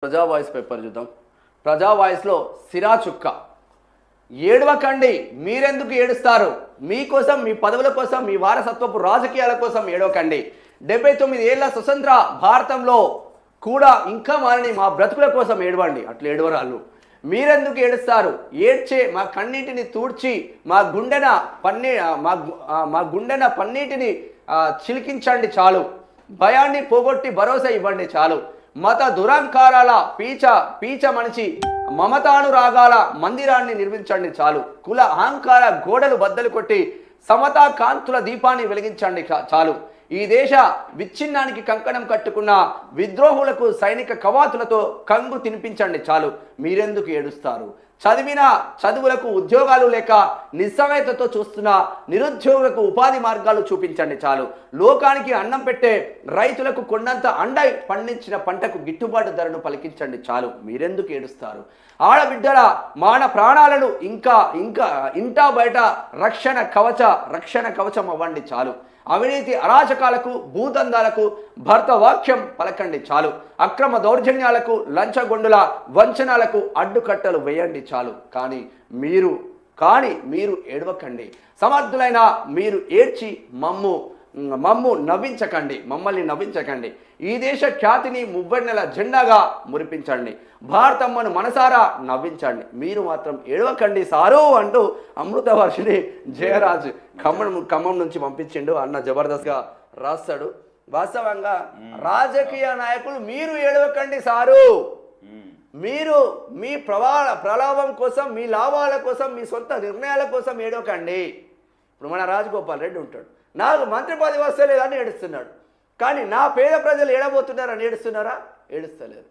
ప్రజా voice paper చూద్దాం. ప్రజా వాయిస్లో సిరా చుక్క, ఏడవకండి, మీరెందుకు ఏడుస్తారు? మీకోసం, మీ పదవుల కోసం, మీ వారసత్వపు రాజకీయాల కోసం ఏడవకండి. 79 ఏళ్ల స్వతంత్ర భారతంలో కూడా ఇంకా మారని మా బ్రతుకుల కోసం ఏడవండి. అట్లా ఏడవరాళ్ళు. మీరెందుకు ఏడుస్తారు? ఏడ్చే మా కన్నీటిని తూడ్చి మా గుండెన పన్నీటిని చిలికించండి చాలు. భయాన్ని పోగొట్టి భరోసా ఇవ్వండి చాలు. మత దురహంకారాల పీచ మనిషి మమతానురాగాల మందిరాన్ని నిర్మించండి చాలు. కుల అహంకార గోడలు బద్దలు కొట్టి సమతా కాంతుల దీపాన్ని వెలిగించండి చాలు. ఈ దేశ విచ్ఛిన్నానికి కంకణం కట్టుకున్న విద్రోహులకు సైనిక కవాతులతో కంగు తినిపించండి చాలు. మీరెందుకు ఏడుస్తారు? చదివిన చదువులకు ఉద్యోగాలు లేక నిస్సమయతతో చూస్తున్న నిరుద్యోగులకు ఉపాధి మార్గాలు చూపించండి చాలు. లోకానికి అన్నం పెట్టే రైతులకు కొండంత అండ పండించిన పంటకు గిట్టుబాటు ధరను పలికించండి చాలు. మీరెందుకు ఏడుస్తారు? ఆడబిడ్డల మాన ప్రాణాలను ఇంకా ఇంటా బయట రక్షణ కవచం అవ్వండి చాలు. అవినీతి అరాచకాలకు భూదందాలకు భర్త వాక్యం పలకండి చాలు. అక్రమ దౌర్జన్యాలకు లంచగొండుల వంచనాలకు అడ్డుకట్టలు వేయండి చాలు. కానీ మీరు ఏడవకండి. సమర్థులైన మీరు ఏడ్చి మమ్మల్ని నవ్వించకండి. ఈ దేశ ఖ్యాతిని మువ్వన్నెల జెండాగా మురిపించండి. భారతమ్మను మనసారా నవ్వించండి. మీరు మాత్రం ఏడవకండి సారు అంటూ అమృతవర్షిని జయరాజ్ ఖమ్మం నుంచి పంపించిండు. అన్న జబర్దస్త్గా రాస్తాడు. వాస్తవంగా రాజకీయ నాయకులు మీరు ఏడవకండి సారు. మీరు మీ ప్రలాభం కోసం, మీ లాభాల కోసం, మీ సొంత నిర్ణయాల కోసం ఏడవకండి. ఇప్పుడు మన రాజగోపాల్ రెడ్డి ఉంటాడు, నాకు మంత్రి పదవి వస్తలేదని ఏడుస్తున్నాడు. కానీ నా పేద ప్రజలు ఏడబోతున్నారని ఏడుస్తున్నారా? ఏడుస్తలేరు.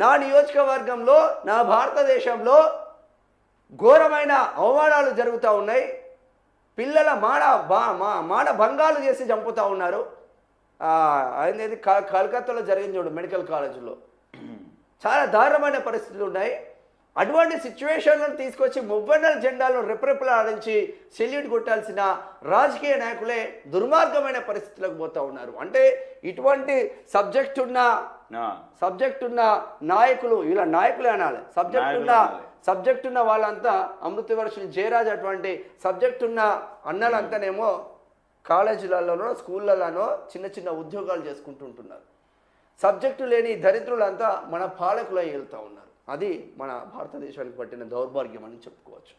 నా నియోజకవర్గంలో, నా భారతదేశంలో ఘోరమైన అవమానాలు జరుగుతూ ఉన్నాయి. పిల్లల మాన భంగాలు చేసి చంపుతూ ఉన్నారు. అనేది కలకత్తాలో జరిగింది చూడు, మెడికల్ కాలేజీలో చాలా దారుణమైన పరిస్థితులు ఉన్నాయి. అటువంటి సిచ్యువేషన్లను తీసుకొచ్చి మువ్వన్నెల జెండాలను రెపరెపలాడించి సెల్యూట్ కొట్టాల్సిన రాజకీయ నాయకులే దుర్మార్గమైన పరిస్థితులకు పోతూ ఉన్నారు. అంటే ఇటువంటి సబ్జెక్ట్ ఉన్న నాయకులు, ఇలా నాయకులే అనాలి. సబ్జెక్ట్ ఉన్న వాళ్ళంతా అమృతవర్షిని జయరాజ్ అటువంటి సబ్జెక్ట్ ఉన్న అన్నలంతానేమో కాలేజీలలోనో స్కూళ్ళలోనో చిన్న ఉద్యోగాలు చేసుకుంటుంటున్నారు. సబ్జెక్టు లేని దరిద్రులంతా మన పాలకులై వెళ్తూ ఉన్నారు. అది మన భారతదేశానికి పట్టిన దౌర్భాగ్యం అని చెప్పుకోవచ్చు.